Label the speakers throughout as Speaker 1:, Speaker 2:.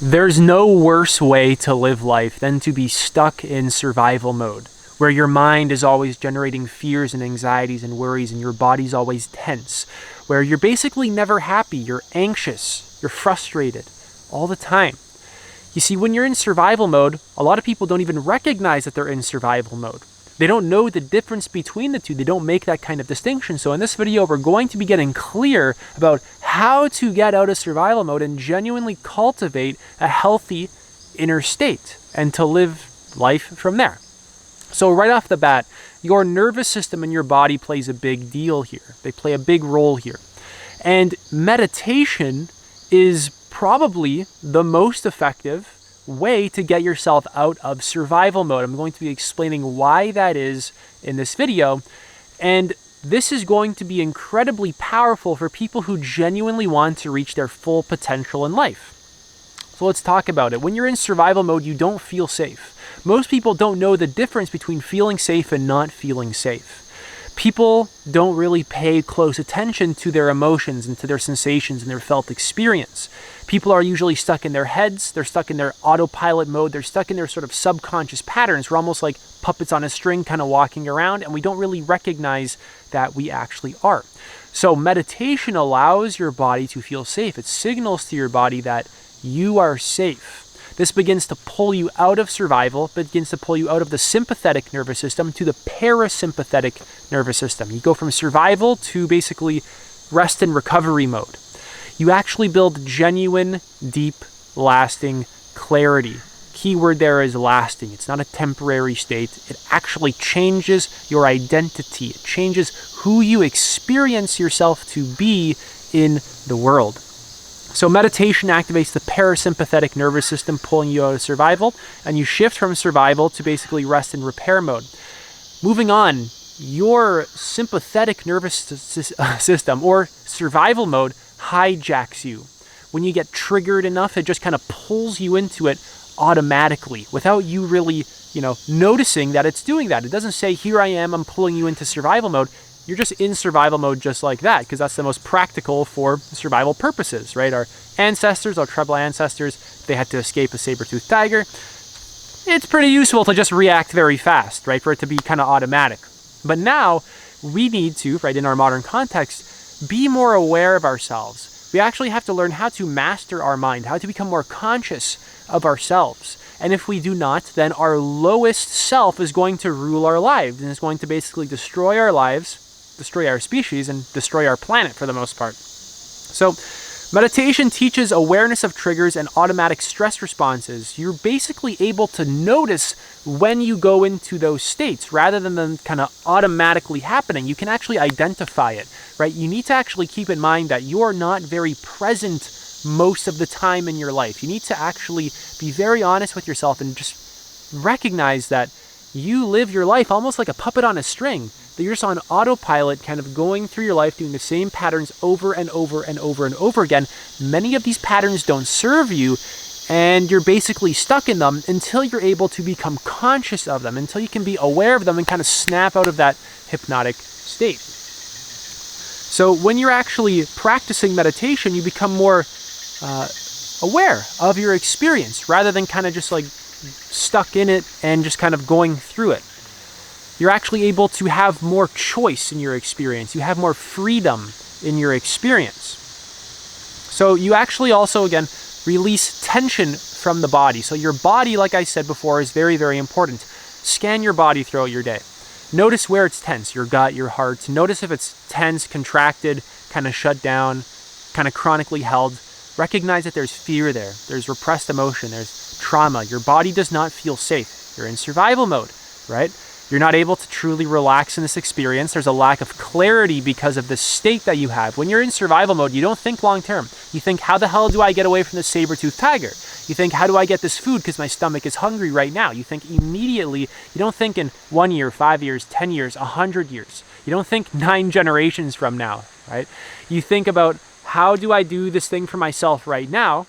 Speaker 1: There's no worse way to live life than to be stuck in survival mode, where your mind is always generating fears and anxieties and worries and your body's always tense, where you're basically never happy, you're anxious, you're frustrated all the time. You see, when you're in survival mode, a lot of people don't even recognize that they're in survival mode. They don't know the difference between the two. They don't make that kind of distinction. So in this video, we're going to be getting clear about how to get out of survival mode and genuinely cultivate a healthy inner state and to live life from there. So right off the bat, your nervous system and your body plays a big deal here. They play a big role here. And meditation is probably the most effective way to get yourself out of survival mode. I'm going to be explaining why that is in this video. And this is going to be incredibly powerful for people who genuinely want to reach their full potential in life. So let's talk about it. When you're in survival mode, you don't feel safe. Most people don't know the difference between feeling safe and not feeling safe. People don't really pay close attention to their emotions and to their sensations and their felt experience. People are usually stuck in their heads, they're stuck in their autopilot mode, they're stuck in their sort of subconscious patterns. We're almost like puppets on a string kind of walking around, and we don't really recognize that we actually are. So meditation allows your body to feel safe. It signals to your body that you are safe. This begins to pull you out of survival, begins to pull you out of the sympathetic nervous system to the parasympathetic nervous system. You go from survival to basically rest and recovery mode. You actually build genuine, deep, lasting clarity. Keyword there is lasting. It's not a temporary state. It actually changes your identity. It changes who you experience yourself to be in the world. So meditation activates the parasympathetic nervous system, pulling you out of survival, and you shift from survival to basically rest and repair mode. Moving on, your sympathetic nervous system or survival mode hijacks you. When you get triggered enough, it just kind of pulls you into it automatically without you really, noticing that it's doing that. It doesn't say, here I am, I'm pulling you into survival mode. You're just in survival mode just like that, because that's the most practical for survival purposes, right? Our ancestors, our tribal ancestors, they had to escape a saber-toothed tiger. It's pretty useful to just react very fast, right? For it to be kind of automatic. But now we need to, right, in our modern context, be more aware of ourselves. We actually have to learn how to master our mind, how to become more conscious of ourselves. And if we do not, then our lowest self is going to rule our lives and is going to basically destroy our lives, destroy our species, and destroy our planet for the most part. So meditation teaches awareness of triggers and automatic stress responses. You're basically able to notice when you go into those states rather than them kind of automatically happening. You can actually identify it, right? You need to actually keep in mind that you're not very present most of the time in your life. You need to actually be very honest with yourself and just recognize that you live your life almost like a puppet on a string, that you're just on autopilot, kind of going through your life, doing the same patterns over and over and over and over again. Many of these patterns don't serve you, and you're basically stuck in them until you're able to become conscious of them, until you can be aware of them and kind of snap out of that hypnotic state. So when you're actually practicing meditation, you become more aware of your experience rather than kind of just like stuck in it and just kind of going through it. You're actually able to have more choice in your experience. You have more freedom in your experience. So you actually also, again, release tension from the body. So your body, like I said before, is very, very important. Scan your body throughout your day. Notice where it's tense, your gut, your heart. Notice if it's tense, contracted, kind of shut down, kind of chronically held. Recognize that there's fear there. There's repressed emotion. There's trauma. Your body does not feel safe. You're in survival mode, right? You're not able to truly relax in this experience. There's a lack of clarity because of the state that you have. When you're in survival mode, you don't think long term. You think, how the hell do I get away from this saber-toothed tiger? You think, how do I get this food because my stomach is hungry right now? You think immediately. You don't think in 1 year, 5 years, 10 years, 100 years. You don't think 9 generations from now, right? You think about, how do I do this thing for myself right now?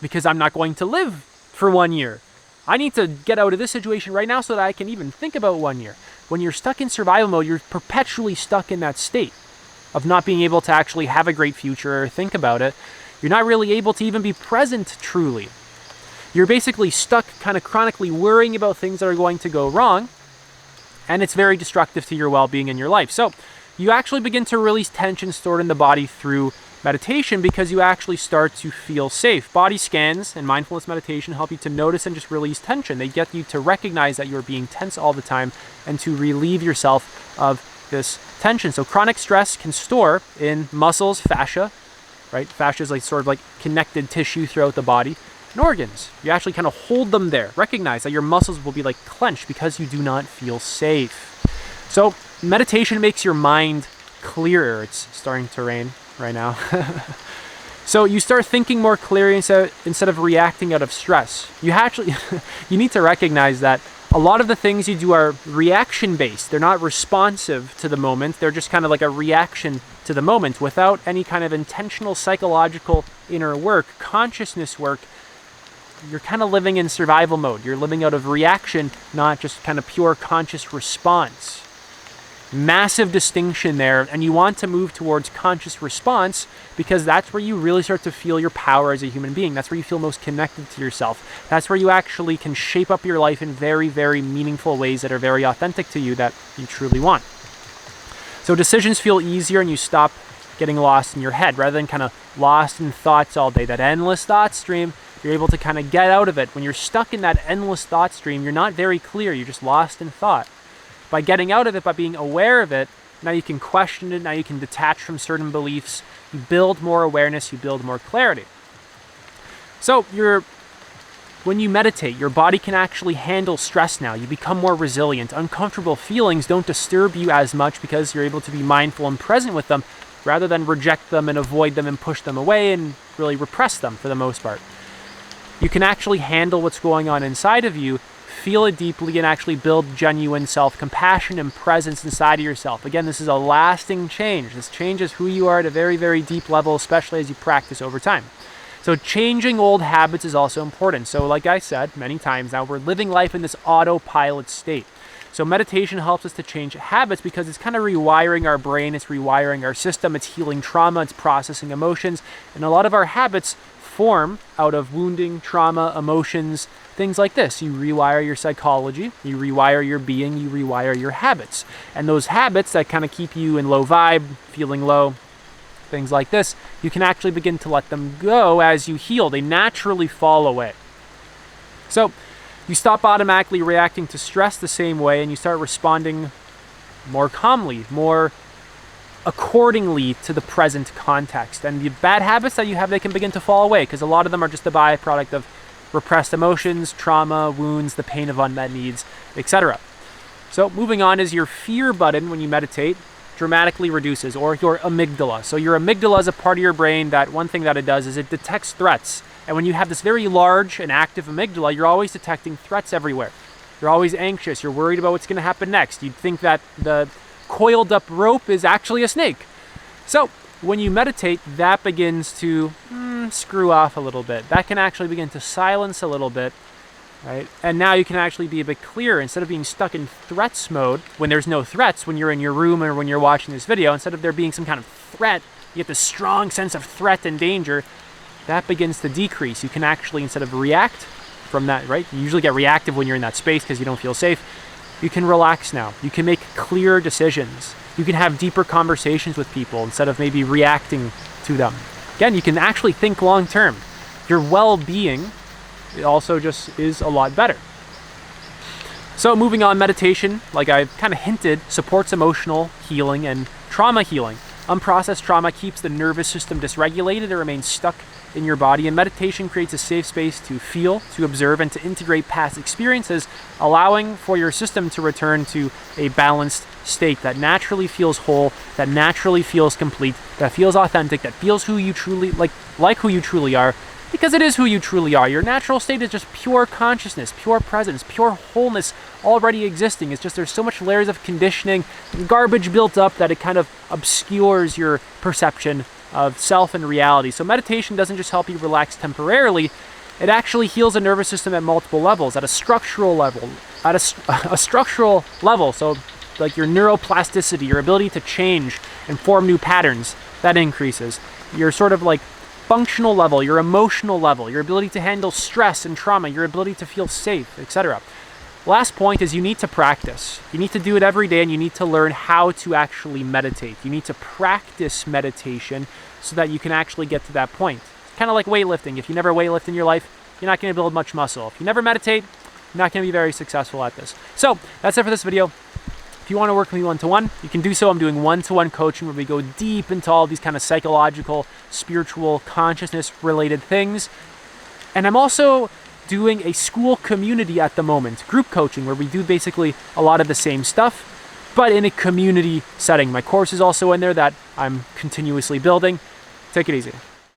Speaker 1: Because I'm not going to live for 1 year. I need to get out of this situation right now so that I can even think about 1 year. When you're stuck in survival mode, you're perpetually stuck in that state of not being able to actually have a great future or think about it. You're not really able to even be present truly. You're basically stuck kind of chronically worrying about things that are going to go wrong, and it's very destructive to your well-being in your life. So you actually begin to release tension stored in the body through meditation because you actually start to feel safe. Body scans and mindfulness meditation help you to notice and just release tension. They get you to recognize that you're being tense all the time and to relieve yourself of this tension. So chronic stress can store in muscles, fascia, right? Fascia is like sort of like connected tissue throughout the body, and organs. You actually kind of hold them there. Recognize that your muscles will be like clenched because you do not feel safe. So meditation makes your mind clearer. It's starting to rain right now. So you start thinking more clearly instead of reacting out of stress. You need to recognize that a lot of the things you do are reaction based. They're not responsive to the moment. They're just kind of like a reaction to the moment without any kind of intentional psychological inner work, consciousness work. You're kind of living in survival mode. You're living out of reaction, not just kind of pure conscious response. Massive distinction there, and you want to move towards conscious response because that's where you really start to feel your power as a human being. That's where you feel most connected to yourself. That's where you actually can shape up your life in very, very meaningful ways that are very authentic to you, that you truly want. So decisions feel easier and you stop getting lost in your head rather than kind of lost in thoughts all day. That endless thought stream, you're able to kind of get out of it. When you're stuck in that endless thought stream, you're not very clear. You're just lost in thought. By getting out of it, by being aware of it, now you can question it, now you can detach from certain beliefs, you build more awareness, you build more clarity. So when you meditate, your body can actually handle stress now. You become more resilient. Uncomfortable feelings don't disturb you as much because you're able to be mindful and present with them rather than reject them and avoid them and push them away and really repress them for the most part. You can actually handle what's going on inside of you, feel it deeply, and actually build genuine self-compassion and presence inside of yourself. Again, this is a lasting change. This changes who you are at a very, very deep level, especially as you practice over time. So changing old habits is also important. So like I said many times now, we're living life in this autopilot state. So meditation helps us to change habits because it's kind of rewiring our brain, it's rewiring our system, it's healing trauma, it's processing emotions, and a lot of our habits form out of wounding, trauma, emotions, things like this. You rewire your psychology, you rewire your being, you rewire your habits. And those habits that kind of keep you in low vibe, feeling low, things like this, you can actually begin to let them go as you heal. They naturally fall away. So you stop automatically reacting to stress the same way and you start responding more calmly, more accordingly to the present context. And the bad habits that you have, they can begin to fall away because a lot of them are just a byproduct of repressed emotions, trauma, wounds, the pain of unmet needs, etc. So moving on is your fear button when you meditate dramatically reduces, or your amygdala. So your amygdala is a part of your brain that one thing that it does is it detects threats. And when you have this very large and active amygdala, you're always detecting threats everywhere. You're always anxious. You're worried about what's going to happen next. You'd think that the coiled up rope is actually a snake. So when you meditate, that begins to screw off a little bit. That can actually begin to silence a little bit, right? And now you can actually be a bit clearer. Instead of being stuck in threats mode, when there's no threats, when you're in your room or when you're watching this video, instead of there being some kind of threat, you get this strong sense of threat and danger, that begins to decrease. You can actually, instead of react from that, right? You usually get reactive when you're in that space because you don't feel safe. You can relax now. You can make clear decisions. You can have deeper conversations with people instead of maybe reacting to them. Again, you can actually think long term. Your well-being also just is a lot better. So moving on, meditation, like I've kind of hinted, supports emotional healing and trauma healing. Unprocessed trauma keeps the nervous system dysregulated. It remains stuck in your body, and meditation creates a safe space to feel, to observe, and to integrate past experiences, allowing for your system to return to a balanced state that naturally feels whole, that naturally feels complete, that feels authentic, that feels who you truly like who you truly are, because it is who you truly are. Your natural state is just pure consciousness, pure presence, pure wholeness already existing. It's just there's so much layers of conditioning and garbage built up that it kind of obscures your perception of self and reality. So meditation doesn't just help you relax temporarily, it actually heals the nervous system at multiple levels, at a structural level, so like your neuroplasticity, your ability to change and form new patterns, that increases. Your sort of like functional level, your emotional level, your ability to handle stress and trauma, your ability to feel safe, etc. Last point is you need to practice. You need to do it every day, and you need to learn how to actually meditate. You need to practice meditation so that you can actually get to that point. It's kind of like weightlifting. If you never weightlift in your life, you're not going to build much muscle. If you never meditate, you're not going to be very successful at this. So that's it for this video. If you want to work with me one-to-one, you can do so. I'm doing one-to-one coaching where we go deep into all these kind of psychological, spiritual, consciousness-related things. And I'm also doing a school community at the moment, group coaching, where we do basically a lot of the same stuff, but in a community setting. My course is also in there that I'm continuously building. Take it easy.